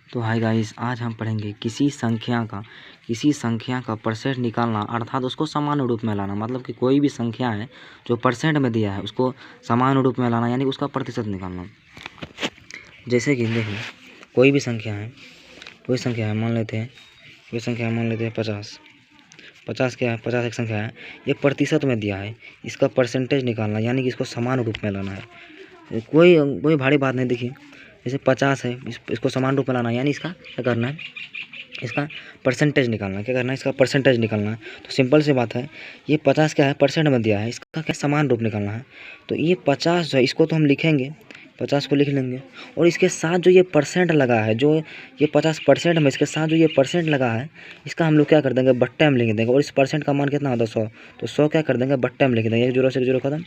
तो hi guys, आज हम पढ़ेंगे किसी संख्या का परसेंट निकालना, अर्थात उसको सामान्य रूप में लाना। मतलब कि कोई भी संख्या है जो परसेंट में दिया है उसको सामान्य रूप में लाना, यानी उसका प्रतिशत निकालना। जैसे कि देखिए, कोई संख्या है, मान लेते हैं 50। 50 क्या है? 50 एक संख्या है, ये प्रतिशत में दिया है, इसका परसेंटेज निकालना, यानी कि इसको समान रूप में लाना है। कोई भारी बात नहीं। देखिए, जैसे 50 है, इसको समान रूप में लाना, यानी इसका क्या करना है? इसका परसेंटेज निकालना। क्या करना है? इसका परसेंटेज निकालना है। तो सिंपल सी बात है, ये 50 क्या है? परसेंट में दिया है, इसका क्या समान रूप निकालना है। तो ये 50 जो है, इसको तो हम लिखेंगे, 50 को लिख लेंगे, और इसके साथ जो ये परसेंट लगा है, जो ये 50% में इसके साथ जो ये परसेंट लगा है, इसका हम लोग क्या कर देंगे? बट्टे में लिख देंगे। और इस परसेंट का मान कितना होता है? 100। तो 100 क्या कर देंगे? बट्टे में लिख देंगे। 1 0 से 0 खत्म,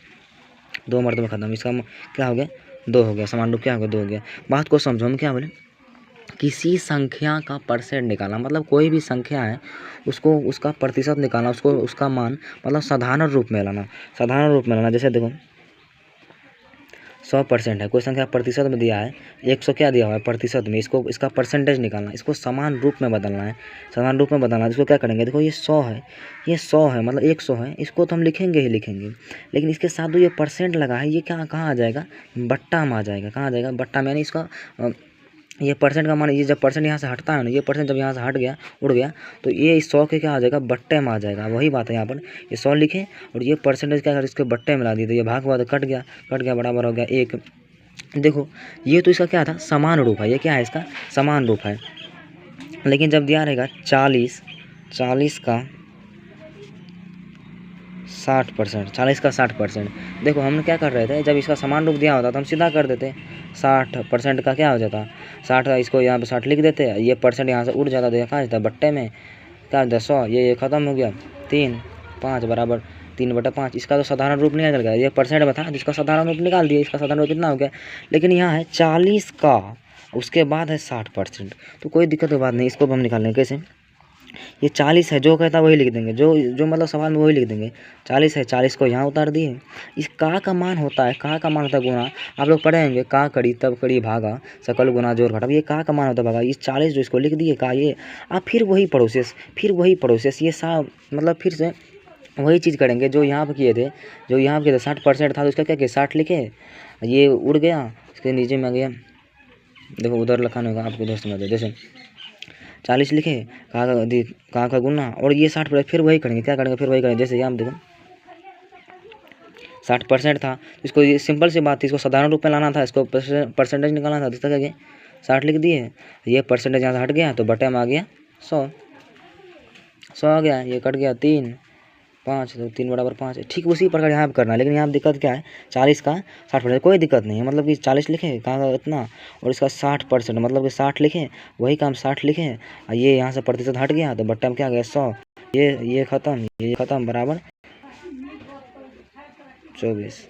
2 मरतबा खत्म। इसका क्या हो गया? 2 हो गया। समान रूप क्या हो गया? 2 हो गया। बात को समझो, हम क्या बोले? किसी संख्या का परसेंट निकालना, मतलब कोई भी संख्या है उसको उसका प्रतिशत निकालना, उसको उसका मान मतलब साधारण रूप में लाना। जैसे देखो, 100% है, कोई संख्या प्रतिशत में दिया है, 100 क्या दिया हुआ है? प्रतिशत में। इसको इसका परसेंटेज निकालना, इसको समान रूप में बदलना है। इसको क्या करेंगे? देखो, ये 100 है, मतलब 100 है, इसको तो हम लिखेंगे ही लिखेंगे, लेकिन इसके साथ जो ये परसेंट लगा है, ये कहाँ आ जाएगा? बट्टा में आ जाएगा। कहाँ आ जाएगा? बट्टा में। यानी इसका ये परसेंट का मान, ये जब परसेंट यहाँ से हटता है ना, ये परसेंट जब यहाँ से हट गया, उड़ गया, तो ये 100 के क्या आ जाएगा? बट्टे में आ जाएगा। वही बात है, यहाँ पर ये 100 लिखे और ये परसेंटेज क्या कर, इसके बट्टे में ला दिए, तो ये भाग हुआ तो कट गया, बराबर हो गया 1। देखो, ये तो इसका क्या था? समान रूप है। ये क्या है? इसका समान रूप है। लेकिन जब दिया रहेगा 40 का 60%, 40 का 60%, देखो हम क्या कर रहे थे, जब इसका समान रूप दिया होता तो हम सीधा कर देते, 60% का क्या हो जाता? 60 का इसको यहाँ पे 60 लिख देते, ये परसेंट यहाँ से उड़ जाता, तो ये कहाँ जाता? बट्टे में। क्या होता? 100। ये ख़त्म हो गया, 3 5 बराबर 3/5। इसका तो साधारण रूप नहीं निकल गया, ये परसेंट में था, जिसका साधारण रूप निकाल दिया, इसका साधारण रूप कितना हो गया। लेकिन यहाँ है 40 का, उसके बाद है 60%, तो कोई दिक्कत की बात नहीं। इसको हम निकाल लेंगे कैसे? ये 40 है, जो कहता है वही लिख देंगे, जो मतलब सवाल में वही लिख देंगे। 40 है, 40 को यहाँ उतार दिए। इस का मान होता है, गुणा। आप लोग पढ़ेंगे, का कड़ी तब कड़ी भागा सकल गुना जोड़ घटा। ये का मान होता है भागा। ये 40 जो इसको लिख दिए का, ये आप फिर वही प्रोसेस ये मतलब फिर से वही चीज़ करेंगे जो यहाँ पर किए थे। 60% था, तो उसका क्या किया? 60 लिखे, ये उड़ गया, इसके नीचे में आ गया। देखो, उधर लिखाना होगा आपको, दोस्त समझ। जैसे 40 लिखे, कहाँ का गुना, और ये 60%, फिर वही करेंगे। क्या करेंगे? फिर वही करेंगे। जैसे यहाँ देखो, 60% था, इसको ये सिंपल सी बात थी, इसको साधारण रूप में लाना था, इसको परसेंटेज निकालना था, तो क्या 60 लिख दिए, ये परसेंटेज यहाँ से हट गया, तो बटे में आ गया 100 आ गया। ये कट गया 3 5, तो 3 बराबर 5 है। ठीक उसी प्रकार यहाँ पर करना है। लेकिन यहाँ दिक्कत क्या है? 40 का 60%, कोई दिक्कत नहीं है। मतलब कि 40 लिखे, कहाँ का इतना, और इसका 60%, मतलब कि 60 लिखे, वही काम 60 लिखे, और ये यहाँ से प्रतिशत हट गया, तो बट्टा में क्या आ गया? 100। ये ख़त्म, बराबर 24।